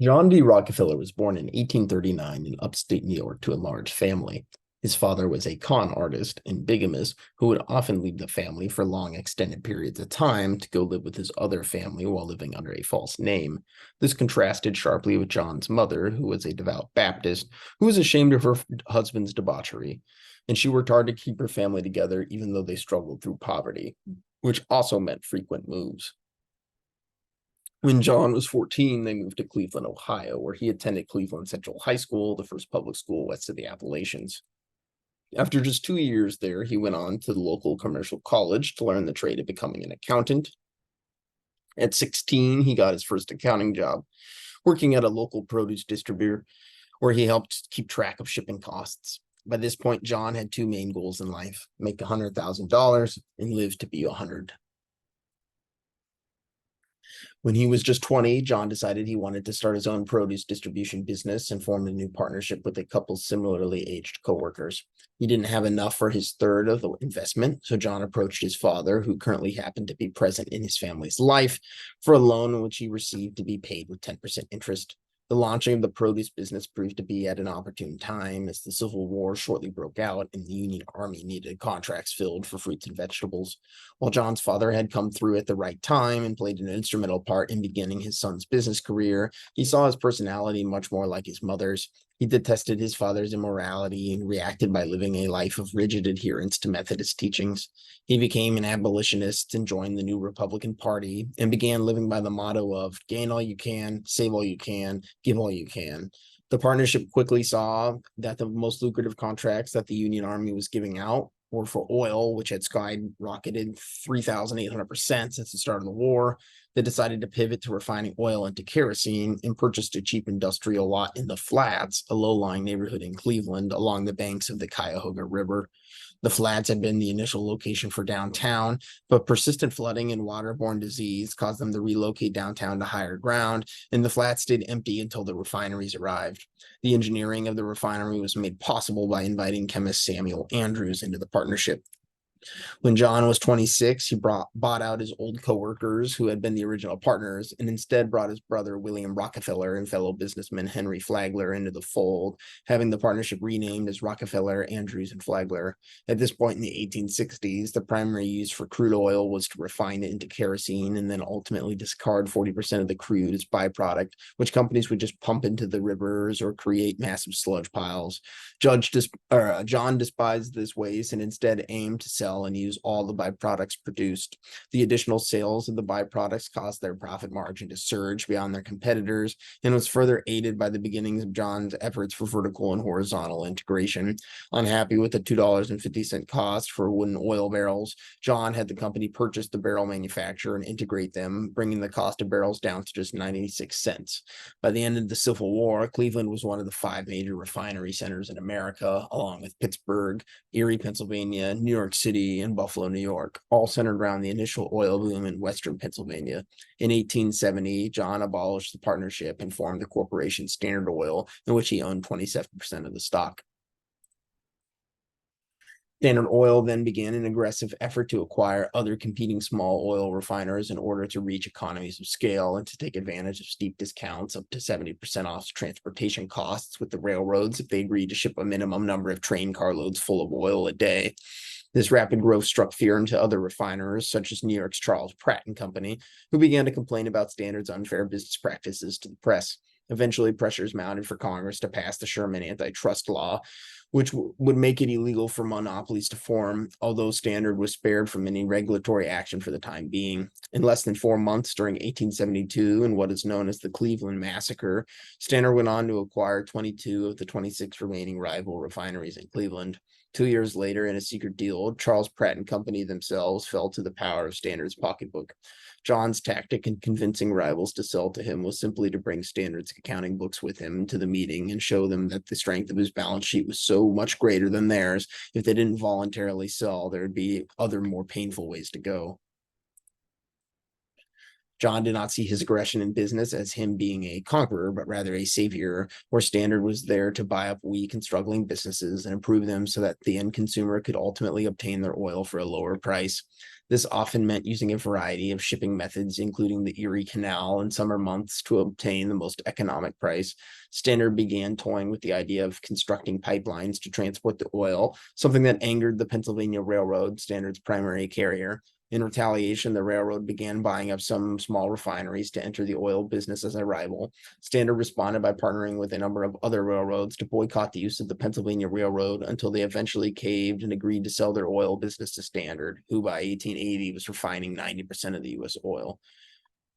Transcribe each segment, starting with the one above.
John D. Rockefeller was born in 1839 in upstate New York to a large family. His father was a con artist and bigamist who would often leave the family for long extended periods of time to go live with his other family while living under a false name. This contrasted sharply with John's mother, who was a devout Baptist, who was ashamed of her husband's debauchery, and she worked hard to keep her family together even though they struggled through poverty, which also meant frequent moves. When John was 14, they moved to Cleveland, Ohio, where he attended Cleveland Central High School, the first public school west of the Appalachians. After just 2 years there, he went on to the local commercial college to learn the trade of becoming an accountant. At 16, he got his first accounting job, working at a local produce distributor where he helped keep track of shipping costs. By this point, John had two main goals in life: make $100,000 and live to be 100. When he was just 20, John decided he wanted to start his own produce distribution business and formed a new partnership with a couple similarly aged coworkers. He didn't have enough for his third of the investment, so John approached his father, who currently happened to be present in his family's life, for a loan which he received to be paid with 10% interest. The launching of the produce business proved to be at an opportune time as the Civil War shortly broke out and the Union Army needed contracts filled for fruits and vegetables. While John's father had come through at the right time and played an instrumental part in beginning his son's business career, he saw his personality much more like his mother's. He detested his father's immorality and reacted by living a life of rigid adherence to Methodist teachings. He became an abolitionist and joined the new Republican Party and began living by the motto of gain all you can, save all you can, give all you can. The partnership quickly saw that the most lucrative contracts that the Union Army was giving out were for oil, which had skyrocketed 3,800% since the start of the war. They decided to pivot to refining oil into kerosene and purchased a cheap industrial lot in the Flats, a low-lying neighborhood in Cleveland along the banks of the Cuyahoga River. The Flats had been the initial location for downtown, but persistent flooding and waterborne disease caused them to relocate downtown to higher ground, and the Flats stayed empty until the refineries arrived. The engineering of the refinery was made possible by inviting chemist Samuel Andrews into the partnership. When John was 26, he bought out his old coworkers who had been the original partners and instead brought his brother William Rockefeller and fellow businessman Henry Flagler into the fold, having the partnership renamed as Rockefeller, Andrews, and Flagler. At this point in the 1860s, the primary use for crude oil was to refine it into kerosene and then ultimately discard 40% of the crude as byproduct, which companies would just pump into the rivers or create massive sludge piles. John despised this waste and instead aimed to sell and use all the byproducts produced. The additional sales of the byproducts caused their profit margin to surge beyond their competitors and was further aided by the beginnings of John's efforts for vertical and horizontal integration. Unhappy with the $2.50 cost for wooden oil barrels, John had the company purchase the barrel manufacturer and integrate them, bringing the cost of barrels down to just 96 cents. By the end of the Civil War, Cleveland was one of the five major refinery centers in America, along with Pittsburgh, Erie, Pennsylvania, New York City, and Buffalo, New York, all centered around the initial oil boom in Western Pennsylvania. In 1870, John abolished the partnership and formed the corporation Standard Oil, in which he owned 27% of the stock. Standard Oil then began an aggressive effort to acquire other competing small oil refiners in order to reach economies of scale and to take advantage of steep discounts up to 70% off transportation costs with the railroads if they agreed to ship a minimum number of train carloads full of oil a day. This rapid growth struck fear into other refiners, such as New York's Charles Pratt and Company, who began to complain about Standard's unfair business practices to the press. Eventually, pressures mounted for Congress to pass the Sherman antitrust law, which would make it illegal for monopolies to form, although Standard was spared from any regulatory action for the time being. In less than 4 months during 1872, in what is known as the Cleveland Massacre, Standard went on to acquire 22 of the 26 remaining rival refineries in Cleveland. 2 years later, in a secret deal, Charles Pratt and Company themselves fell to the power of Standard's pocketbook. John's tactic in convincing rivals to sell to him was simply to bring Standard's accounting books with him to the meeting and show them that the strength of his balance sheet was so much greater than theirs. If they didn't voluntarily sell, there would be other more painful ways to go. John did not see his aggression in business as him being a conqueror, but rather a savior, where Standard was there to buy up weak and struggling businesses and improve them so that the end consumer could ultimately obtain their oil for a lower price. This often meant using a variety of shipping methods, including the Erie Canal in summer months, to obtain the most economic price. Standard began toying with the idea of constructing pipelines to transport the oil, something that angered the Pennsylvania Railroad, Standard's primary carrier. In retaliation, the railroad began buying up some small refineries to enter the oil business as a rival. Standard responded by partnering with a number of other railroads to boycott the use of the Pennsylvania Railroad until they eventually caved and agreed to sell their oil business to Standard, who by 1880 was refining 90% of the U.S. oil.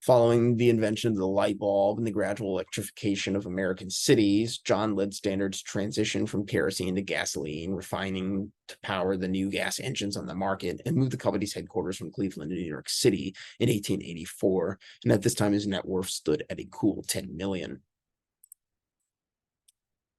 Following the invention of the light bulb and the gradual electrification of American cities, John led Standard's transition from kerosene to gasoline, refining to power the new gas engines on the market, and moved the company's headquarters from Cleveland to New York City in 1884. And at this time, his net worth stood at a cool $10 million.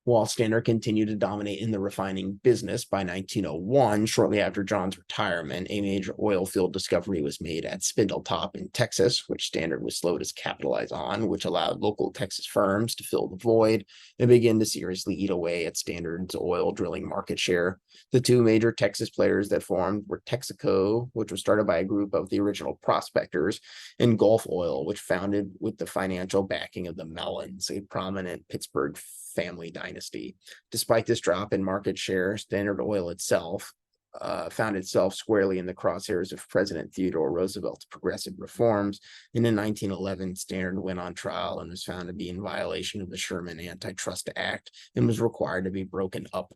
While Standard continued to dominate in the refining business, by 1901, shortly after John's retirement, a major oil field discovery was made at Spindletop in Texas, which Standard was slow to capitalize on, which allowed local Texas firms to fill the void and begin to seriously eat away at Standard's oil drilling market share. The two major Texas players that formed were Texaco, which was started by a group of the original prospectors, and Gulf Oil, which founded with the financial backing of the Mellons, a prominent Pittsburgh family dynasty. Despite this drop in market share, Standard Oil itself found itself squarely in the crosshairs of President Theodore Roosevelt's progressive reforms. And in 1911, Standard went on trial and was found to be in violation of the Sherman Antitrust Act and was required to be broken up.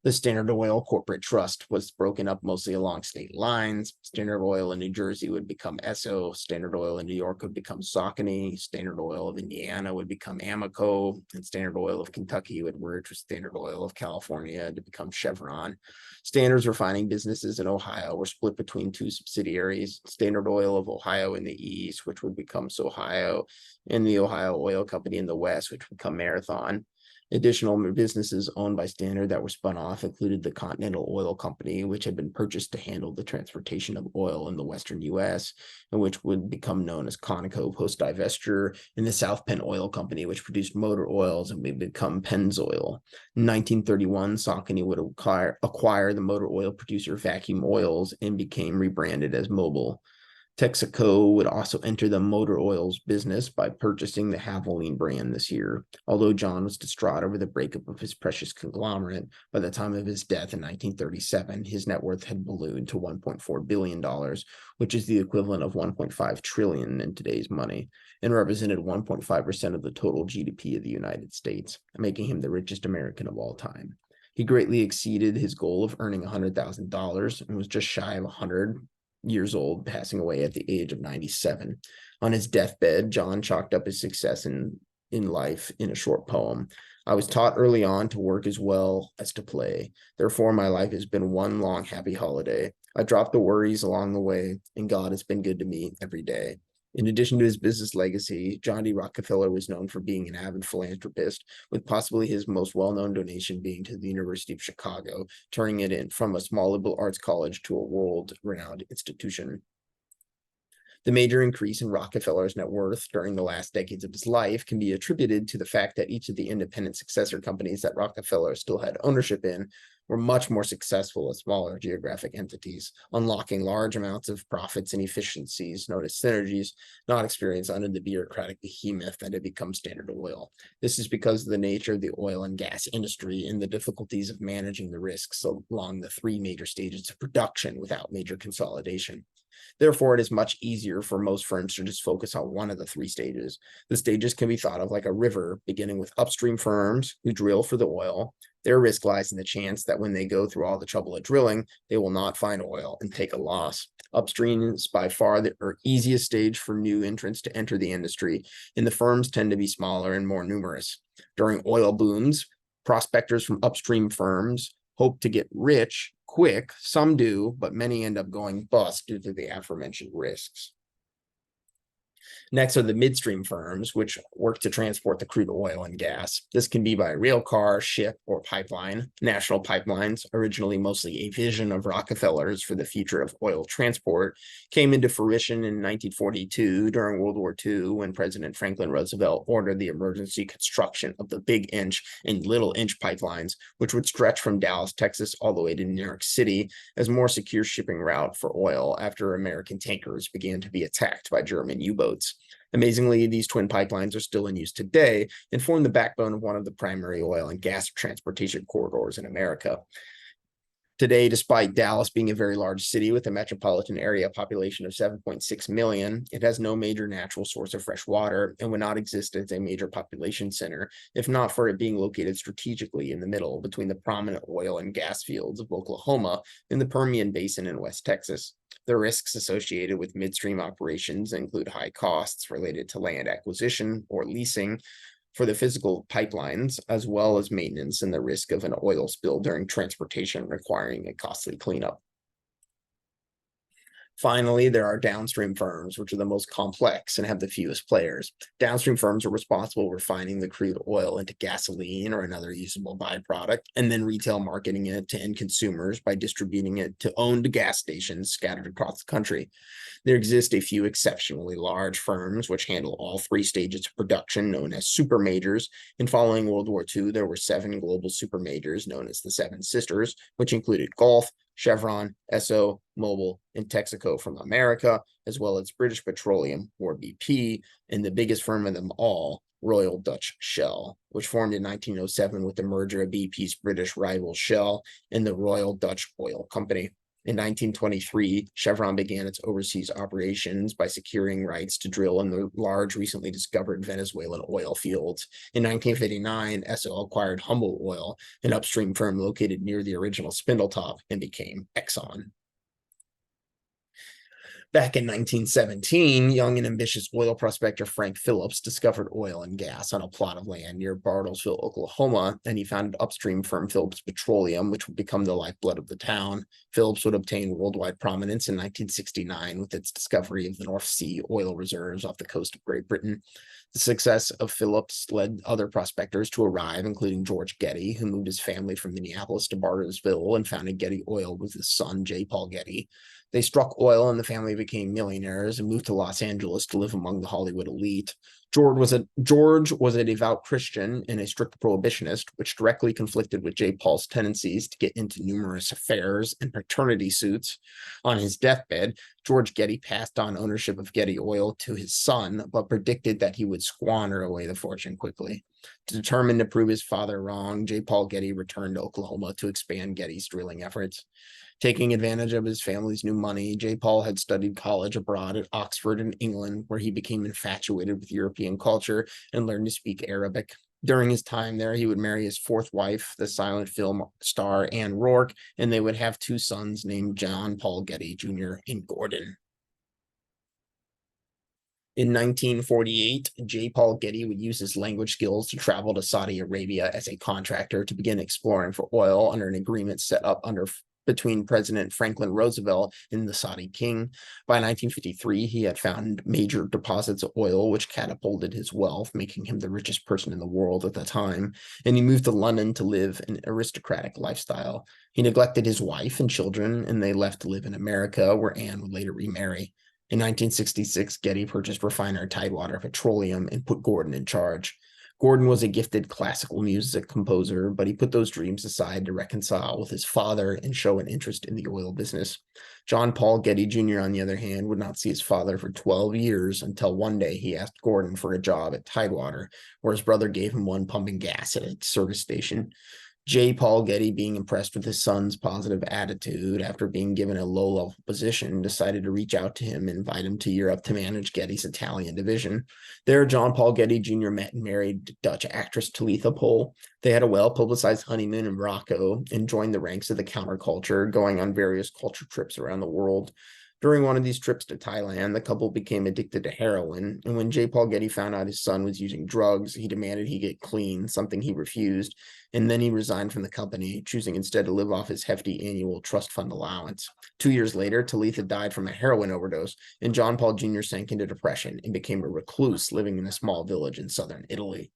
The Standard Oil Corporate Trust was broken up mostly along state lines. Standard Oil in New Jersey would become Esso. Standard Oil in New York would become Saucony. Standard Oil of Indiana would become Amoco. And Standard Oil of Kentucky would merge with Standard Oil of California to become Chevron. Standard's refining businesses in Ohio were split between two subsidiaries, Standard Oil of Ohio in the east, which would become Sohio, and the Ohio Oil Company in the west, which would become Marathon. Additional businesses owned by Standard that were spun off included the Continental Oil Company, which had been purchased to handle the transportation of oil in the western U.S., and which would become known as Conoco post-divestiture, and the South Penn Oil Company, which produced motor oils and would become Pennzoil. In 1931, Saucony would acquire the motor oil producer Vacuum Oils and became rebranded as Mobil. Texaco would also enter the motor oils business by purchasing the Havoline brand this year. Although John was distraught over the breakup of his precious conglomerate, by the time of his death in 1937, his net worth had ballooned to $1.4 billion, which is the equivalent of $1.5 trillion in today's money, and represented 1.5% of the total GDP of the United States, making him the richest American of all time. He greatly exceeded his goal of earning $100,000 and was just shy of 100 years old, passing away at the age of 97. On his deathbed, John chalked up his success in life in a short poem. I was taught early on to work as well as to play. Therefore, my life has been one long happy holiday. I dropped the worries along the way, and God has been good to me every day. In addition to his business legacy, John D. Rockefeller was known for being an avid philanthropist, with possibly his most well-known donation being to the University of Chicago, turning it in from a small liberal arts college to a world-renowned institution. The major increase in Rockefeller's net worth during the last decades of his life can be attributed to the fact that each of the independent successor companies that Rockefeller still had ownership in were much more successful as smaller geographic entities, unlocking large amounts of profits and efficiencies known as synergies not experienced under the bureaucratic behemoth that had become Standard Oil. This is because of the nature of the oil and gas industry and the difficulties of managing the risks along the three major stages of production without major consolidation. Therefore, it is much easier for most firms to just focus on one of the three stages. The stages can be thought of like a river, beginning with upstream firms who drill for the oil. Their risk lies in the chance that when they go through all the trouble of drilling, they will not find oil and take a loss. Upstream is by far the easiest stage for new entrants to enter the industry, and the firms tend to be smaller and more numerous. During oil booms, prospectors from upstream firms hope to get rich quick. Some do, but many end up going bust due to the aforementioned risks. Next are the midstream firms, which work to transport the crude oil and gas. This can be by rail car, ship, or pipeline. National pipelines, originally mostly a vision of Rockefeller's for the future of oil transport, came into fruition in 1942 during World War II when President Franklin Roosevelt ordered the emergency construction of the Big Inch and Little Inch pipelines, which would stretch from Dallas, Texas, all the way to New York City as more secure shipping route for oil after American tankers began to be attacked by German U-boats. Amazingly, these twin pipelines are still in use today and form the backbone of one of the primary oil and gas transportation corridors in America. Today, despite Dallas being a very large city with a metropolitan area population of 7.6 million, it has no major natural source of fresh water and would not exist as a major population center if not for it being located strategically in the middle between the prominent oil and gas fields of Oklahoma and the Permian Basin in West Texas. The risks associated with midstream operations include high costs related to land acquisition or leasing for the physical pipelines, as well as maintenance and the risk of an oil spill during transportation requiring a costly cleanup. Finally, there are downstream firms, which are the most complex and have the fewest players. Downstream firms are responsible for refining the crude oil into gasoline or another usable byproduct, and then retail marketing it to end consumers by distributing it to owned gas stations scattered across the country. There exist a few exceptionally large firms which handle all three stages of production, known as super majors. And following World War II, there were 7 global super majors known as the Seven Sisters, which included Gulf, Chevron, Esso, Mobil, and Texaco from America, as well as British Petroleum, or BP, and the biggest firm of them all, Royal Dutch Shell, which formed in 1907 with the merger of BP's British rival Shell and the Royal Dutch Oil Company. In 1923, Chevron began its overseas operations by securing rights to drill in the large, recently discovered Venezuelan oil fields. In 1959, Esso acquired Humboldt Oil, an upstream firm located near the original Spindletop, and became Exxon. Back in 1917, young and ambitious oil prospector Frank Phillips discovered oil and gas on a plot of land near Bartlesville, Oklahoma, and he founded upstream firm Phillips Petroleum, which would become the lifeblood of the town. Phillips would obtain worldwide prominence in 1969 with its discovery of the North Sea oil reserves off the coast of Great Britain. The success of Phillips led other prospectors to arrive, including George Getty, who moved his family from Minneapolis to Bartlesville and founded Getty Oil with his son, J. Paul Getty. They struck oil and the family became millionaires and moved to Los Angeles to live among the Hollywood elite. George was a devout Christian and a strict prohibitionist, which directly conflicted with J. Paul's tendencies to get into numerous affairs and paternity suits. On his deathbed, George Getty passed on ownership of Getty Oil to his son, but predicted that he would squander away the fortune quickly. Determined to prove his father wrong, J. Paul Getty returned to Oklahoma to expand Getty's drilling efforts. Taking advantage of his family's new money, J. Paul had studied college abroad at Oxford in England, where he became infatuated with European culture and learned to speak Arabic. During his time there, he would marry his fourth wife, the silent film star Anne Rourke, and they would have 2 sons named John Paul Getty Jr. and Gordon. In 1948, J. Paul Getty would use his language skills to travel to Saudi Arabia as a contractor to begin exploring for oil under an agreement set up between President Franklin Roosevelt and the Saudi king. By 1953, he had found major deposits of oil, which catapulted his wealth, making him the richest person in the world at the time. And he moved to London to live an aristocratic lifestyle. He neglected his wife and children, and they left to live in America, where Anne would later remarry. In 1966, Getty purchased refiner Tidewater Petroleum and put Gordon in charge. Gordon was a gifted classical music composer, but he put those dreams aside to reconcile with his father and show an interest in the oil business. John Paul Getty Jr., on the other hand, would not see his father for 12 years until one day he asked Gordon for a job at Tidewater, where his brother gave him one pumping gas at a service station. J. Paul Getty, being impressed with his son's positive attitude after being given a low-level position, decided to reach out to him and invite him to Europe to manage Getty's Italian division. There, John Paul Getty Jr. met and married Dutch actress Talitha Pohl. They had a well-publicized honeymoon in Morocco and joined the ranks of the counterculture, going on various culture trips around the world. During one of these trips to Thailand, the couple became addicted to heroin, and when J. Paul Getty found out his son was using drugs, he demanded he get clean, something he refused, and then he resigned from the company, choosing instead to live off his hefty annual trust fund allowance. 2 years later, Talitha died from a heroin overdose, and John Paul Jr. sank into depression and became a recluse living in a small village in southern Italy.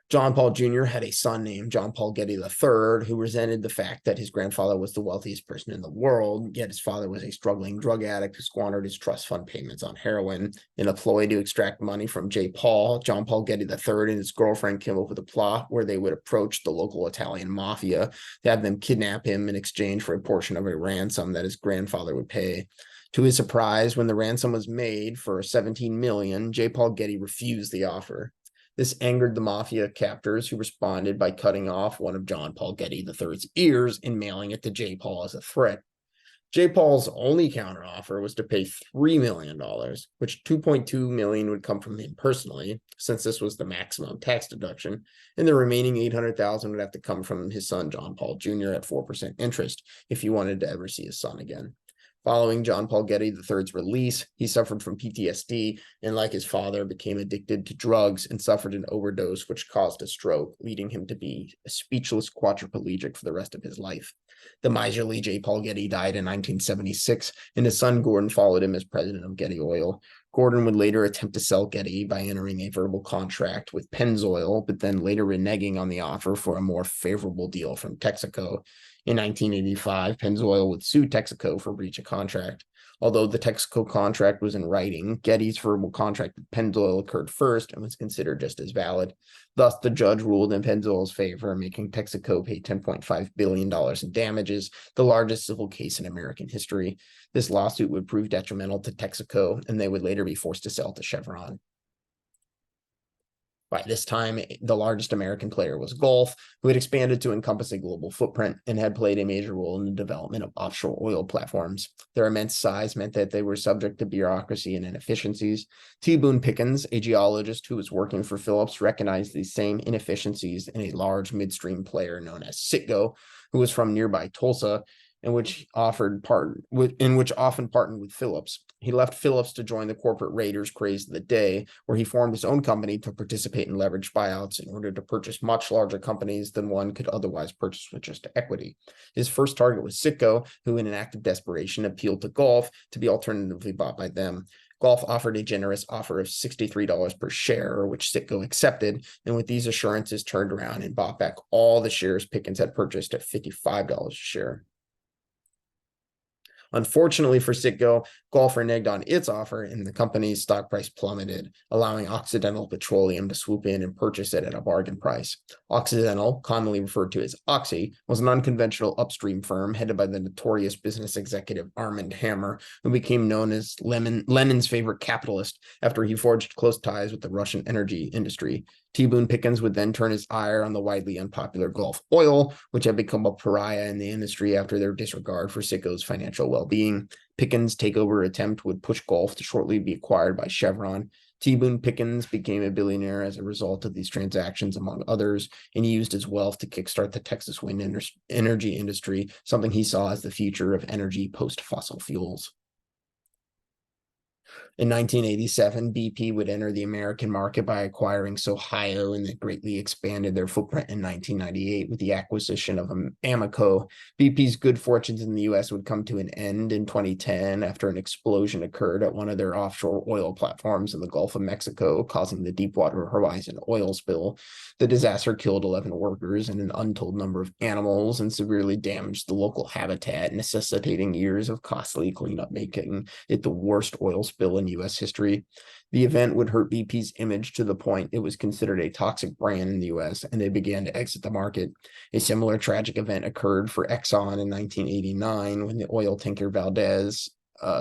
John Paul Jr. had a son named John Paul Getty III, who resented the fact that his grandfather was the wealthiest person in the world, yet his father was a struggling drug addict who squandered his trust fund payments on heroin. In a ploy to extract money from J. Paul, John Paul Getty III and his girlfriend came up with a plot where they would approach the local Italian mafia to have them kidnap him in exchange for a portion of a ransom that his grandfather would pay. To his surprise, when the ransom was made for $17 million, J. Paul Getty refused the offer. This angered the mafia captors, who responded by cutting off one of John Paul Getty III's ears and mailing it to J. Paul as a threat. J. Paul's only counteroffer was to pay $3 million, which $2.2 million would come from him personally, since this was the maximum tax deduction, and the remaining $800,000 would have to come from his son John Paul Jr. at 4% interest if he wanted to ever see his son again. Following John Paul Getty III's release, he suffered from PTSD and, like his father, became addicted to drugs and suffered an overdose, which caused a stroke, leading him to be a speechless quadriplegic for the rest of his life. The miserly J. Paul Getty died in 1976, and his son Gordon followed him as president of Getty Oil. Gordon would later attempt to sell Getty by entering a verbal contract with Pennzoil, but then later reneging on the offer for a more favorable deal from Texaco. In 1985, Pennzoil would sue Texaco for breach of contract. Although the Texaco contract was in writing, Getty's verbal contract with Pennzoil occurred first and was considered just as valid. Thus, the judge ruled in Pennzoil's favor, making Texaco pay $10.5 billion in damages, the largest civil case in American history. This lawsuit would prove detrimental to Texaco, and they would later be forced to sell to Chevron. By this time, the largest American player was Gulf, who had expanded to encompass a global footprint and had played a major role in the development of offshore oil platforms. Their immense size meant that they were subject to bureaucracy and inefficiencies. T. Boone Pickens, a geologist who was working for Phillips, recognized these same inefficiencies in a large midstream player known as Citgo, who was from nearby Tulsa, in which often partnered with Phillips. He left Phillips to join the corporate raiders craze of the day, where he formed his own company to participate in leveraged buyouts in order to purchase much larger companies than one could otherwise purchase with just equity. His first target was Citgo, who in an act of desperation appealed to Gulf to be alternatively bought by them. Gulf offered a generous offer of $63 per share, which Citgo accepted, and with these assurances turned around and bought back all the shares Pickens had purchased at $55 a share. Unfortunately for Citgo, Gulf reneged on its offer and the company's stock price plummeted, allowing Occidental Petroleum to swoop in and purchase it at a bargain price. Occidental, commonly referred to as Oxy, was an unconventional upstream firm headed by the notorious business executive Armand Hammer, who became known as Lenin's favorite capitalist after he forged close ties with the Russian energy industry. T. Boone Pickens would then turn his ire on the widely unpopular Gulf Oil, which had become a pariah in the industry after their disregard for Citgo's financial well-being. Pickens' takeover attempt would push Gulf to shortly be acquired by Chevron. T. Boone Pickens became a billionaire as a result of these transactions, among others, and he used his wealth to kickstart the Texas wind energy industry, something he saw as the future of energy post-fossil fuels. In 1987, BP would enter the American market by acquiring Sohio, and they greatly expanded their footprint in 1998 with the acquisition of Amoco. BP's good fortunes in the U.S. would come to an end in 2010 after an explosion occurred at one of their offshore oil platforms in the Gulf of Mexico, causing the Deepwater Horizon oil spill. The disaster killed 11 workers and an untold number of animals and severely damaged the local habitat, necessitating years of costly cleanup, making it the worst oil spill in U.S. history. The event would hurt BP's image to the point it was considered a toxic brand in the U.S., and they began to exit the market. A similar tragic event occurred for Exxon in 1989 when the oil tanker Valdez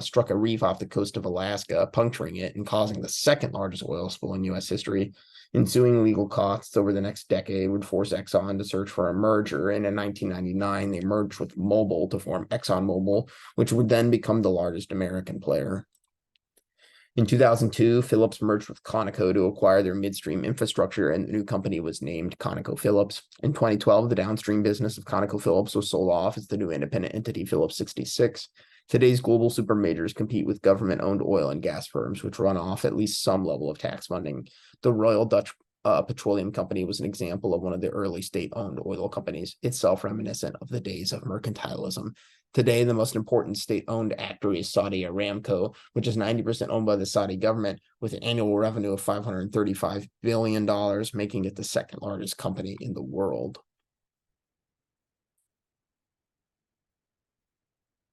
struck a reef off the coast of Alaska, puncturing it and causing the second largest oil spill in U.S. history. Ensuing legal costs over the next decade would force Exxon to search for a merger, and in 1999, they merged with Mobil to form ExxonMobil, which would then become the largest American player. In 2002, Phillips merged with Conoco to acquire their midstream infrastructure, and the new company was named ConocoPhillips. In 2012, the downstream business of ConocoPhillips was sold off as the new independent entity, Phillips 66. Today's global super majors compete with government-owned oil and gas firms, which run off at least some level of tax funding. The Royal Dutch Petroleum Company was an example of one of the early state-owned oil companies, itself reminiscent of the days of mercantilism. Today, the most important state-owned actor is Saudi Aramco, which is 90% owned by the Saudi government, with an annual revenue of $535 billion, making it the second largest company in the world.